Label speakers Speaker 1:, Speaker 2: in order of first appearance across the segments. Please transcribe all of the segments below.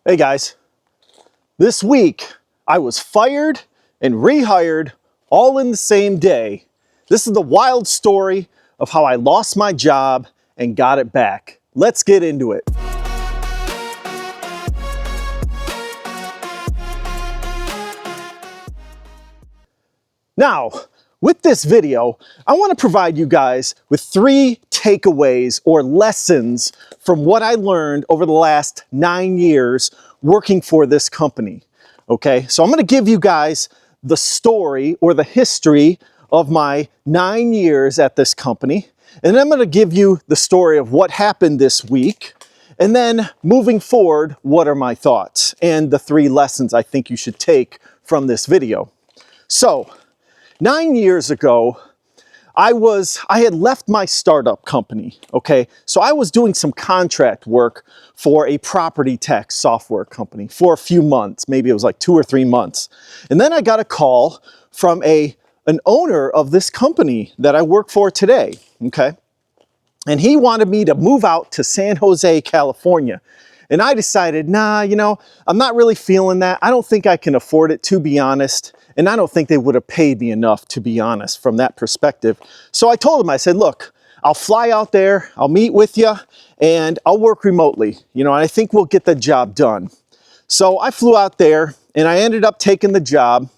Speaker 1: Hey guys, this week I was fired and rehired all in the same day. This is the wild story of how I lost my job and got it back. Let's get into it. Now, with this video, I want to provide you guys with 3 takeaways or lessons from what I learned over the last 9 years working for this company. Okay, so I'm going to give you guys the story or the history of my 9 years at this company. And then I'm going to give you the story of what happened this week. And then moving forward, what are my thoughts and the 3 lessons I think you should take from this video. So, 9 years ago, I had left my startup company, okay? So I was doing some contract work for a property tax software company for a few months. Maybe it was like 2 or 3 months. And then I got a call from an owner of this company that I work for today, okay? And he wanted me to move out to San Jose, California. And I decided, nah, I'm not really feeling that. I don't think I can afford it, to be honest. And I don't think they would have paid me enough, to be honest, from that perspective. So I told him, I said, look, I'll fly out there, I'll meet with you, and I'll work remotely, and I think we'll get the job done. So I flew out there, and I ended up taking the job.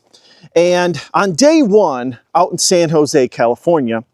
Speaker 1: And on day 1, out in San Jose, California,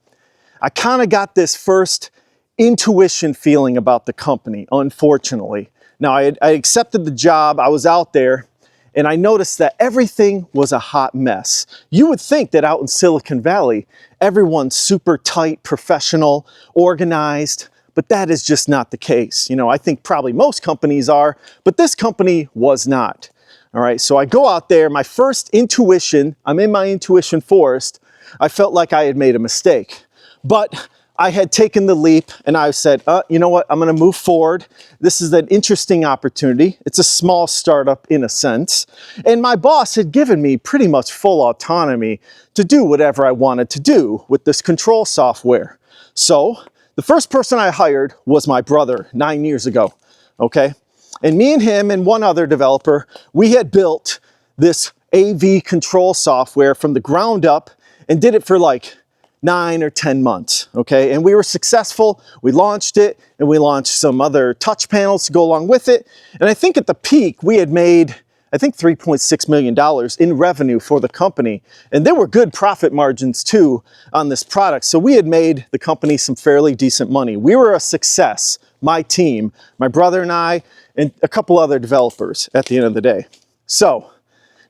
Speaker 1: I kind of got this first intuition feeling about the company, unfortunately. Now, I accepted the job, I was out there, and I noticed that everything was a hot mess. You would think that out in Silicon Valley, everyone's super tight, professional, organized, but that is just not the case. I think probably most companies are, but this company was not. All right, so I go out there, my first intuition, I'm in my intuition forest, I felt like I had made a mistake. But I had taken the leap and I said, you know what, I'm gonna move forward. This is an interesting opportunity. It's a small startup in a sense. And my boss had given me pretty much full autonomy to do whatever I wanted to do with this control software. So the first person I hired was my brother 9 years ago, okay? And me and him and one other developer, we had built this AV control software from the ground up and did it for like 9 or 10 months, okay? And we were successful. We launched it, and we launched some other touch panels to go along with it. And I think at the peak, we had made, I think, $3.6 million in revenue for the company. And there were good profit margins, too, on this product. So we had made the company some fairly decent money. We were a success, my team, my brother and I, and a couple other developers at the end of the day. So,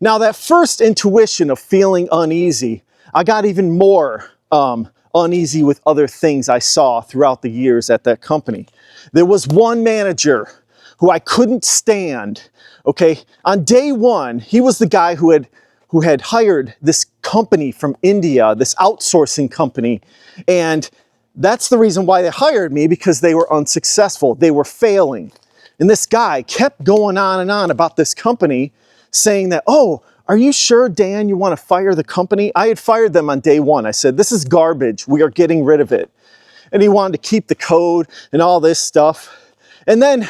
Speaker 1: now that first intuition of feeling uneasy, I got even more uneasy with other things I saw throughout the years at that company. There was one manager who I couldn't stand, okay? On day 1, he was the guy who had hired this company from India, this outsourcing company, and that's the reason why they hired me, because they were unsuccessful. They were failing. And this guy kept going on and on about this company, saying that, oh, are you sure, Dan, you want to fire the company? I had fired them on day 1. I said, this is garbage. We are getting rid of it. And he wanted to keep the code and all this stuff. And then,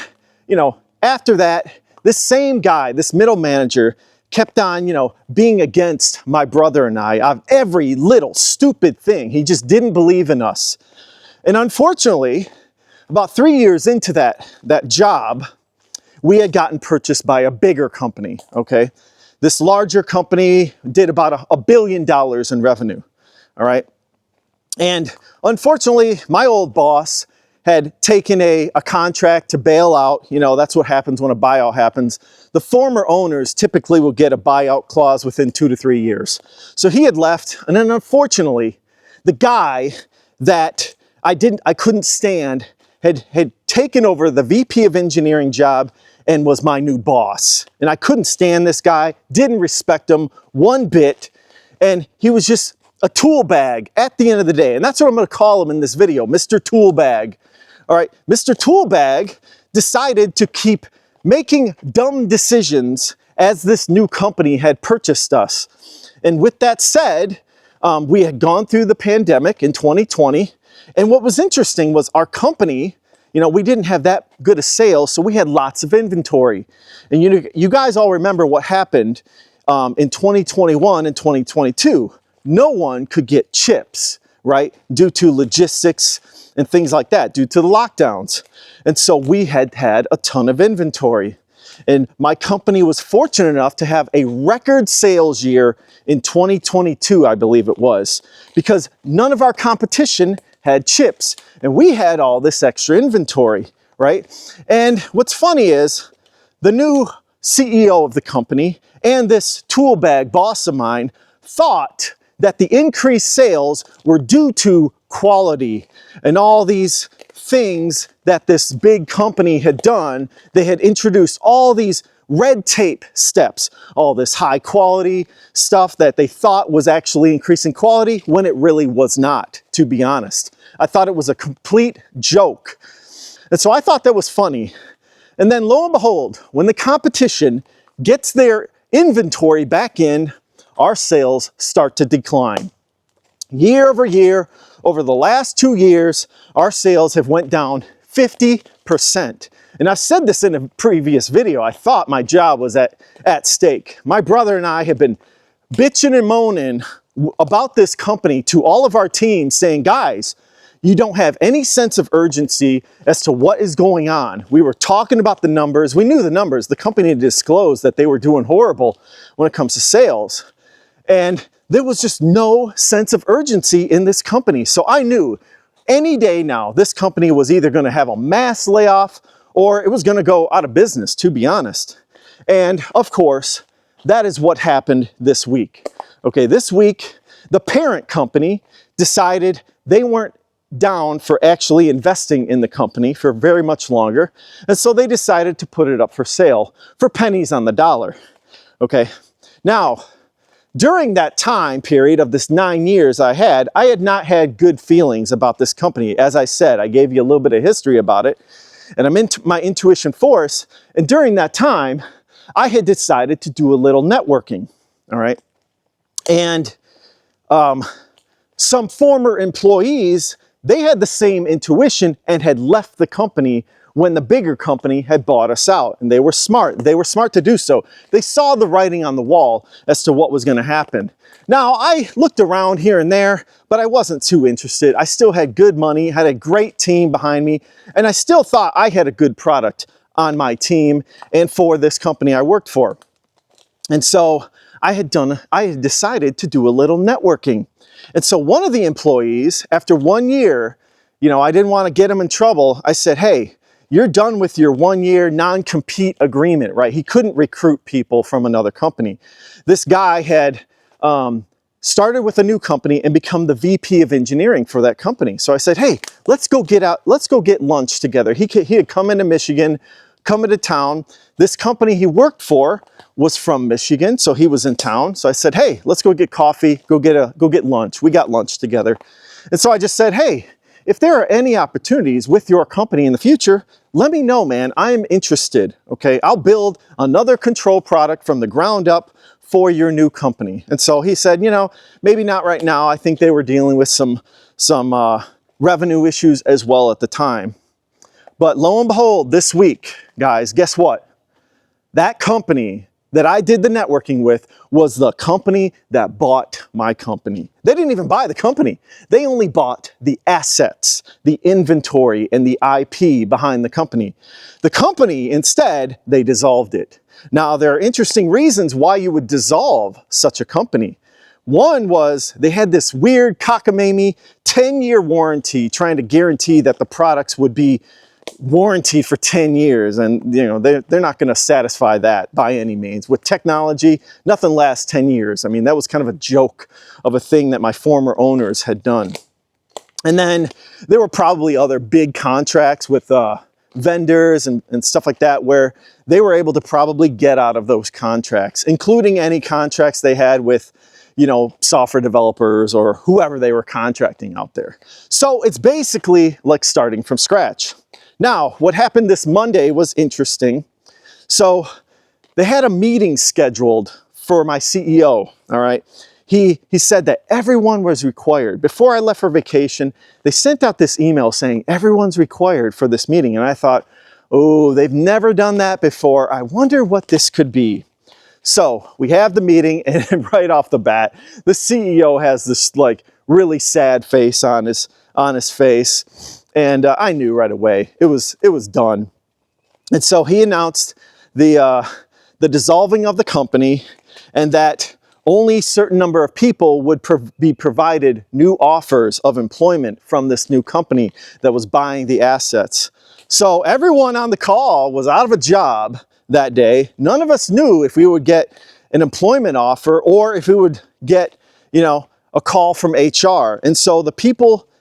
Speaker 1: after that, this same guy, this middle manager, kept on, being against my brother and I of every little stupid thing. He just didn't believe in us. And unfortunately, about 3 years into that job, we had gotten purchased by a bigger company, okay? This larger company did about $1 billion in revenue, all right? And unfortunately, my old boss had taken a contract to bail out. That's what happens when a buyout happens. The former owners typically will get a buyout clause within 2 to 3 years. So he had left, and then unfortunately, the guy that I couldn't stand had taken over the VP of engineering job and was my new boss. And I couldn't stand this guy, didn't respect him one bit, and he was just a tool bag at the end of the day. And that's what I'm gonna call him in this video, Mr. Tool Bag. All right, Mr. Tool Bag decided to keep making dumb decisions as this new company had purchased us. And with that said, we had gone through the pandemic in 2020, and what was interesting was our company, we didn't have that good of sales, so we had lots of inventory. And you guys all remember what happened in 2021 and 2022. No one could get chips, right? Due to logistics and things like that, due to the lockdowns. And so we had a ton of inventory. And my company was fortunate enough to have a record sales year in 2022, I believe it was, because none of our competition had chips and we had all this extra inventory, right? And what's funny is the new CEO of the company and this tool bag boss of mine thought that the increased sales were due to quality and all these things that this big company had done. They had introduced all these red tape steps, all this high quality stuff that they thought was actually increasing quality when it really was not, to be honest. I thought it was a complete joke. And so I thought that was funny. And then lo and behold, when the competition gets their inventory back in, our sales start to decline. Year over year, over the last 2 years, our sales have went down 50%. And I've said this in a previous video. I thought my job was at stake. My brother and I have been bitching and moaning about this company to all of our teams saying, guys, you don't have any sense of urgency as to what is going on. We were talking about the numbers. We knew the numbers. The company disclosed that they were doing horrible when it comes to sales. And there was just no sense of urgency in this company. So I knew any day now, this company was either going to have a mass layoff or it was going to go out of business, to be honest. And of course, that is what happened this week. Okay, this week, the parent company decided they weren't down for actually investing in the company for very much longer. And so they decided to put it up for sale for pennies on the dollar. Okay, now, during that time period of this 9 years I had not had good feelings about this company. As I said, I gave you a little bit of history about it, and I'm into my intuition force. And during that time, I had decided to do a little networking, all right? And some former employees, they had the same intuition and had left the company when the bigger company had bought us out. And they were smart. They were smart to do so. They saw the writing on the wall as to what was going to happen. Now, I looked around here and there, but I wasn't too interested. I still had good money, had a great team behind me, and I still thought I had a good product on my team and for this company I worked for. And so I had decided to do a little networking. And so one of the employees, after 1 year, I didn't want to get him in trouble. I said, hey, you're done with your 1 year non-compete agreement, right? He couldn't recruit people from another company. This guy had started with a new company and become the VP of engineering for that company. So I said, hey, let's go get lunch together. He had come into Michigan, come into town. This company he worked for was from Michigan, so he was in town. So I said, hey, let's go get coffee, go get lunch. We got lunch together. And so I just said, hey, if there are any opportunities with your company in the future, let me know, man. I'm interested, okay? I'll build another control product from the ground up for your new company. And so he said, maybe not right now. I think they were dealing with some revenue issues as well at the time. But lo and behold, this week, guys, guess what? That company that I did the networking with was the company that bought my company. They didn't even buy the company. They only bought the assets, the inventory, and the IP behind the company. The company, instead, they dissolved it. Now, there are interesting reasons why you would dissolve such a company. One was they had this weird cockamamie 10-year warranty trying to guarantee that the products would be warranty for 10 years, and they're not going to satisfy that by any means. With technology, nothing lasts 10 years. I mean, that was kind of a joke of a thing that my former owners had done. And then there were probably other big contracts with vendors and stuff like that where they were able to probably get out of those contracts, including any contracts they had with software developers or whoever they were contracting out there. So it's basically like starting from scratch. Now, what happened this Monday was interesting. So they had a meeting scheduled for my CEO, all right? he said that everyone was required. Before I left for vacation, they sent out this email saying everyone's required for this meeting. And I thought, oh, they've never done that before. I wonder what this could be. So we have the meeting, and right off the bat, the CEO has this like really sad face on his face. And I knew right away it was done. And so he announced the dissolving of the company, and that only a certain number of people would be provided new offers of employment from this new company that was buying the assets. So everyone on the call was out of a job that day. None of us knew if we would get an employment offer or if we would get, a call from HR. And so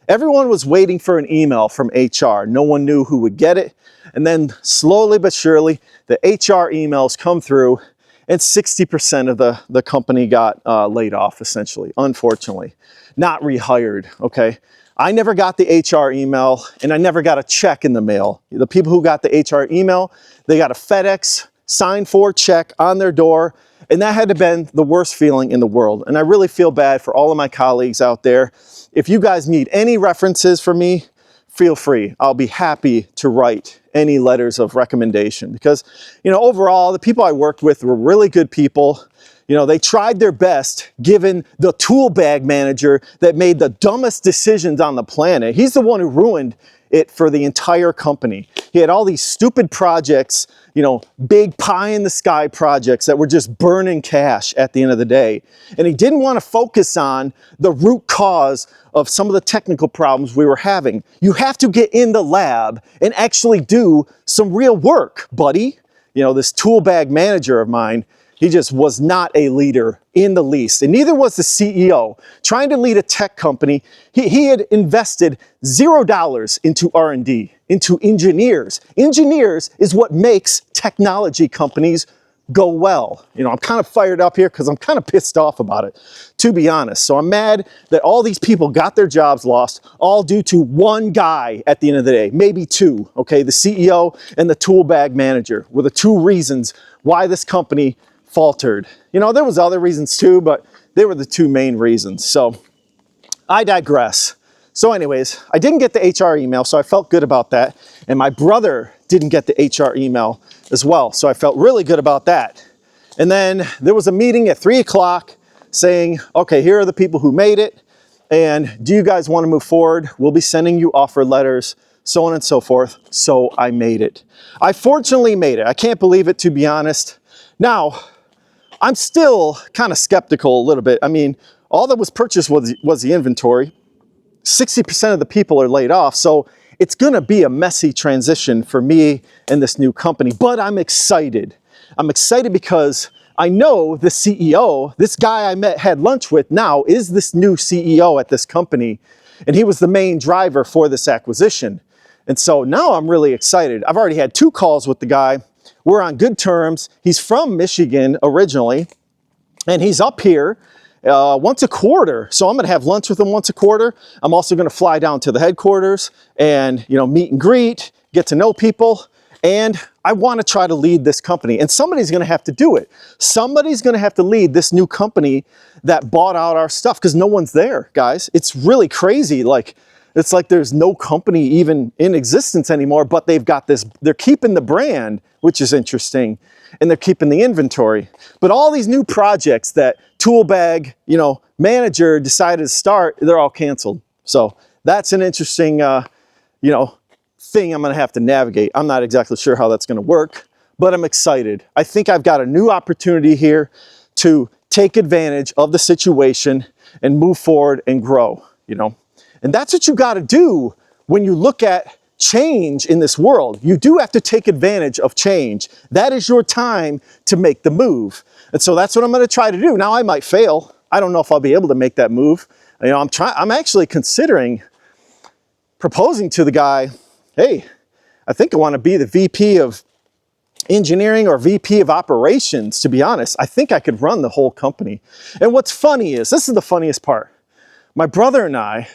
Speaker 1: everyone was waiting for an email from HR. No one knew who would get it. And then slowly but surely, the HR emails come through, and 60% of the company got laid off, essentially, unfortunately. Not rehired, okay? I never got the HR email, and I never got a check in the mail. The people who got the HR email, they got a FedEx signed for check on their door, and that had to have been the worst feeling in the world. And I really feel bad for all of my colleagues out there. If you guys need any references from me, feel free. I'll be happy to write any letters of recommendation because, overall, the people I worked with were really good people. They tried their best given the tool bag manager that made the dumbest decisions on the planet. He's the one who ruined it for the entire company. He had all these stupid projects, big pie in the sky projects that were just burning cash at the end of the day. And he didn't want to focus on the root cause of some of the technical problems we were having. You have to get in the lab and actually do some real work, buddy. This tool bag manager of mine, he just was not a leader in the least, and neither was the CEO. Trying to lead a tech company, he had invested $0 into R&D, into engineers. Engineers is what makes technology companies go well. I'm kind of fired up here because I'm kind of pissed off about it, to be honest. So I'm mad that all these people got their jobs lost, all due to one guy at the end of the day, maybe two, okay? The CEO and the tool bag manager were the two reasons why this company faltered. There was other reasons too, but they were the two main reasons. So I digress. So anyways, I didn't get the HR email, so I felt good about that. And my brother didn't get the HR email as well, so I felt really good about that. And then there was a meeting at 3 o'clock saying, okay, here are the people who made it, and do you guys want to move forward? We'll be sending you offer letters, so on and so forth. So I made it. I fortunately made it. I can't believe it, to be honest. Now, I'm still kind of skeptical a little bit. I mean, all that was purchased was the inventory. 60% of the people are laid off, so it's gonna be a messy transition for me and this new company, but I'm excited. I'm excited because I know the CEO, this guy I had lunch with now, is this new CEO at this company, and he was the main driver for this acquisition. And so now I'm really excited. I've already had 2 calls with the guy. We're on good terms. He's from Michigan originally, and he's up here once a quarter. So I'm gonna have lunch with him once a quarter. I'm also gonna fly down to the headquarters and meet and greet, get to know people. And I wanna try to lead this company. And somebody's gonna have to do it. Somebody's gonna have to lead this new company that bought out our stuff, because no one's there, guys. It's really crazy. It's like there's no company even in existence anymore, but they've got this, they're keeping the brand, which is interesting, and they're keeping the inventory. But all these new projects that Toolbag, manager decided to start, they're all canceled. So that's an interesting, thing I'm gonna have to navigate. I'm not exactly sure how that's gonna work, but I'm excited. I think I've got a new opportunity here to take advantage of the situation and move forward and grow, And that's what you gotta do when you look at change in this world. You do have to take advantage of change. That is your time to make the move. And so that's what I'm gonna try to do. Now I might fail. I don't know if I'll be able to make that move. I'm actually considering proposing to the guy, hey, I think I wanna be the VP of engineering or VP of operations, to be honest. I think I could run the whole company. And what's funny is, this is the funniest part. My brother and I,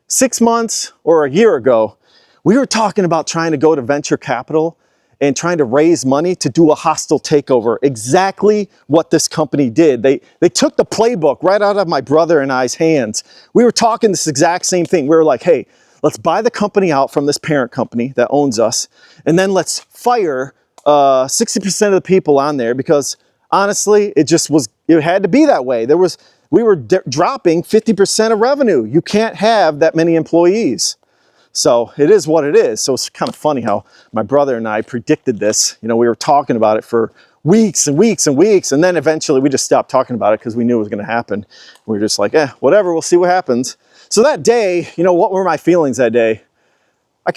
Speaker 1: 6 months or a year ago, we were talking about trying to go to venture capital and trying to raise money to do a hostile takeover. Exactly what this company did. They took the playbook right out of my brother and I's hands. We were talking this exact same thing. We were like, hey, let's buy the company out from this parent company that owns us, and then let's fire 60% of the people on there, because honestly, it had to be that way. We were dropping 50% of revenue. You can't have that many employees. So it is what it is. So it's kind of funny how my brother and I predicted this. You know, we were talking about it for weeks and weeks and weeks, and then eventually we just stopped talking about it because we knew it was going to happen. We were just like, whatever, we'll see what happens. So that day, you know, what were my feelings that day?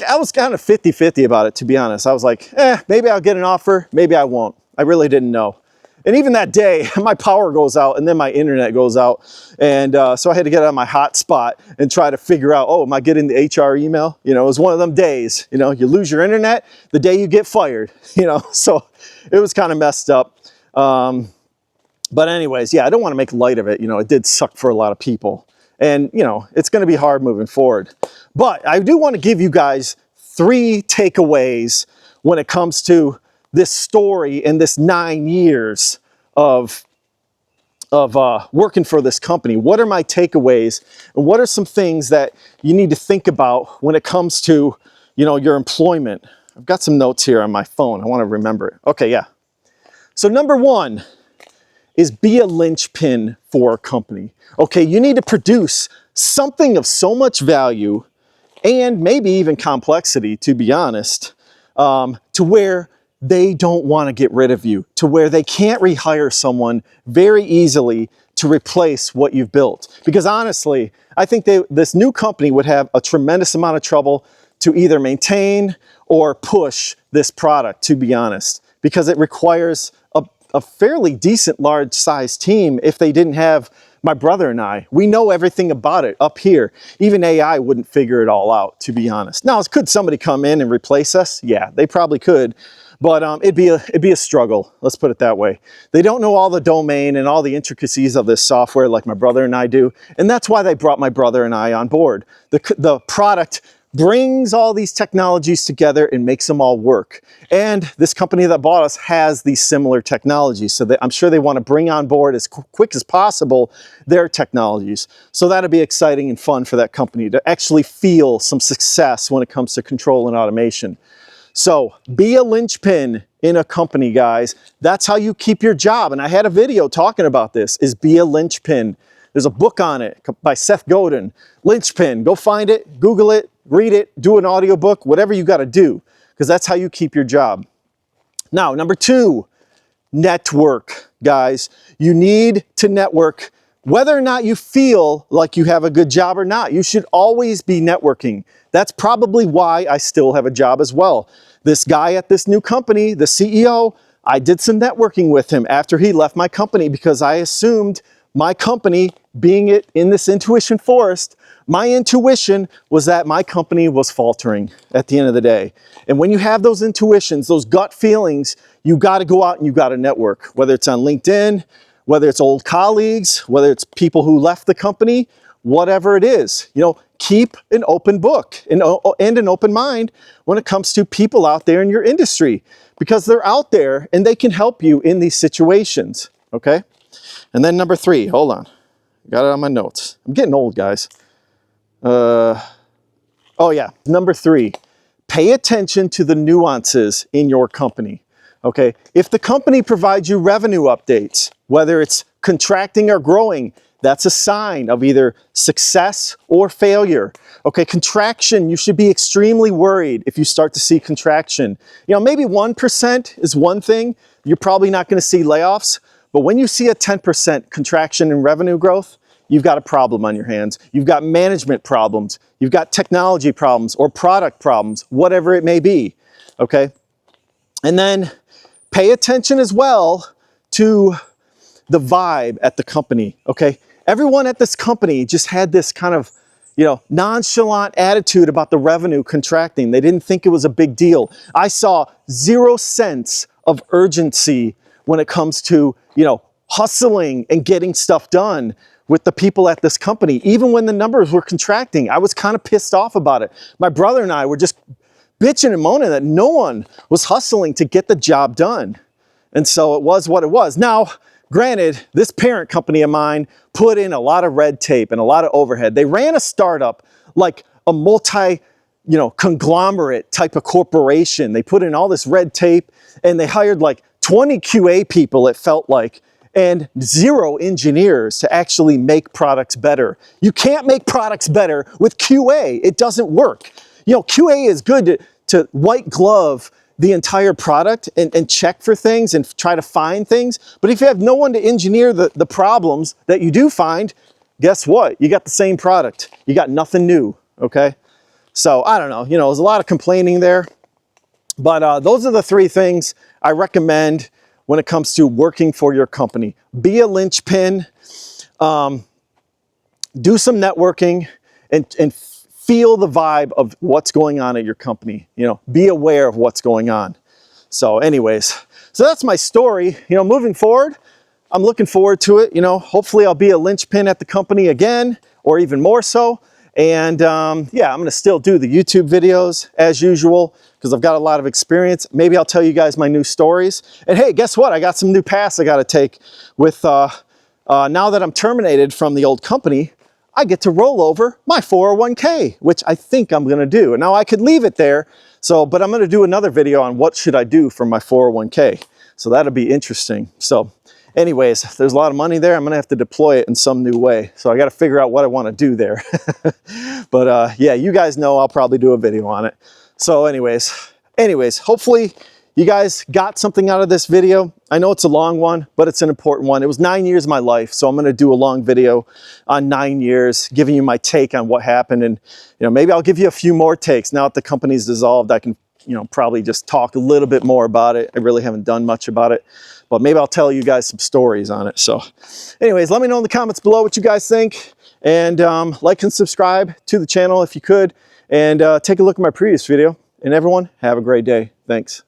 Speaker 1: I was kind of 50-50 about it, to be honest. I was like, maybe I'll get an offer, maybe I won't. I really didn't know. And even that day, my power goes out and then my internet goes out. And so I had to get on my hotspot and try to figure out, am I getting the HR email? You know, it was one of them days, you know, you lose your internet the day you get fired, you know, so it was kind of messed up. But anyways, yeah, I don't want to make light of it. You know, it did suck for a lot of people. And, you know, it's going to be hard moving forward. But I do want to give you guys 3 takeaways when it comes to this story and this 9 years of working for this company. What are my takeaways, and what are some things that you need to think about when it comes to, you know, your employment? I've got some notes here on my phone. I want to remember it. Okay, yeah. So number 1 is be a linchpin for a company. Okay, you need to produce something of so much value and maybe even complexity, to be honest, to where they don't want to get rid of you, to where they can't rehire someone very easily to replace what you've built. Because honestly, I think this new company would have a tremendous amount of trouble to either maintain or push this product, to be honest, because it requires a fairly decent large size team. If they didn't have my brother and I, we know everything about it up here. Even AI wouldn't figure it all out, to be honest. Now, could somebody come in and replace us? Yeah, they probably could. But it'd be a struggle, let's put it that way. They don't know all the domain and all the intricacies of this software like my brother and I do, and that's why they brought my brother and I on board. The product brings all these technologies together and makes them all work. And this company that bought us has these similar technologies, so I'm sure they want to bring on board as quick as possible their technologies. So that'll be exciting and fun for that company to actually feel some success when it comes to control and automation. So be a linchpin in a company, guys. That's how you keep your job. And I had a video talking about this, is be a linchpin. There's a book on it by Seth Godin, Linchpin. Go find it, Google it, read it, do an audiobook, whatever you got to do, because that's how you keep your job. Now, number 2, network, guys. You need to network. Whether or not you feel like you have a good job or not, you should always be networking. That's probably why I still have a job as well. This guy at this new company, the CEO, I did some networking with him after he left my company, because I assumed my company, being it in this intuition forest, my intuition was that my company was faltering at the end of the day. And when you have those intuitions, those gut feelings, you got to go out and you got to network, whether it's on LinkedIn, whether it's old colleagues, whether it's people who left the company, whatever it is. You know, keep an open book and an open mind when it comes to people out there in your industry, because they're out there and they can help you in these situations, okay? And then number 3, hold on. Got it on my notes. I'm getting old, guys. Oh yeah, number 3, pay attention to the nuances in your company. Okay, if the company provides you revenue updates, whether it's contracting or growing, that's a sign of either success or failure. Okay, contraction, you should be extremely worried if you start to see contraction. You know, maybe 1% is one thing. You're probably not going to see layoffs, but when you see a 10% contraction in revenue growth, you've got a problem on your hands. You've got management problems. You've got technology problems or product problems, whatever it may be. Okay, and then pay attention as well to the vibe at the company, okay? Everyone at this company just had this kind of, you know, nonchalant attitude about the revenue contracting. They didn't think it was a big deal. I saw 0 sense of urgency when it comes to, you know, hustling and getting stuff done with the people at this company. Even when the numbers were contracting, I was kind of pissed off about it. My brother and I were just bitching and moaning that no one was hustling to get the job done. And so it was what it was. Now, granted, this parent company of mine put in a lot of red tape and a lot of overhead. They ran a startup like a multi, conglomerate type of corporation. They put in all this red tape and they hired like 20 QA people, it felt like, and 0 engineers to actually make products better. You can't make products better with QA. It doesn't work. QA is good to white glove the entire product and check for things and try to find things. But if you have no one to engineer the problems that you do find, guess what? You got the same product. You got nothing new, okay? So I don't know, there's a lot of complaining there. But those are the 3 things I recommend when it comes to working for your company. Be a linchpin, do some networking, and feel the vibe of what's going on at your company. Be aware of what's going on. So anyways, so that's my story. Moving forward, I'm looking forward to it. Hopefully I'll be a linchpin at the company again, or even more so. And yeah, I'm gonna still do the YouTube videos as usual, because I've got a lot of experience. Maybe I'll tell you guys my new stories. And hey, guess what? I got some new paths I gotta take with, now that I'm terminated from the old company, I get to roll over my 401k, which I think I'm gonna do. And now I could leave it there, but I'm gonna do another video on what should I do for my 401k. So that'll be interesting. So anyways, there's a lot of money there. I'm gonna have to deploy it in some new way. So I gotta figure out what I wanna do there. But yeah, you guys know I'll probably do a video on it. So anyways, hopefully you guys got something out of this video. I know it's a long one, but it's an important one. It was 9 years of my life, so I'm gonna do a long video on 9 years, giving you my take on what happened. And maybe I'll give you a few more takes. Now that the company's dissolved, I can probably just talk a little bit more about it. I really haven't done much about it, but maybe I'll tell you guys some stories on it. So anyways, let me know in the comments below what you guys think, and like and subscribe to the channel if you could, and take a look at my previous video. And everyone, have a great day. Thanks.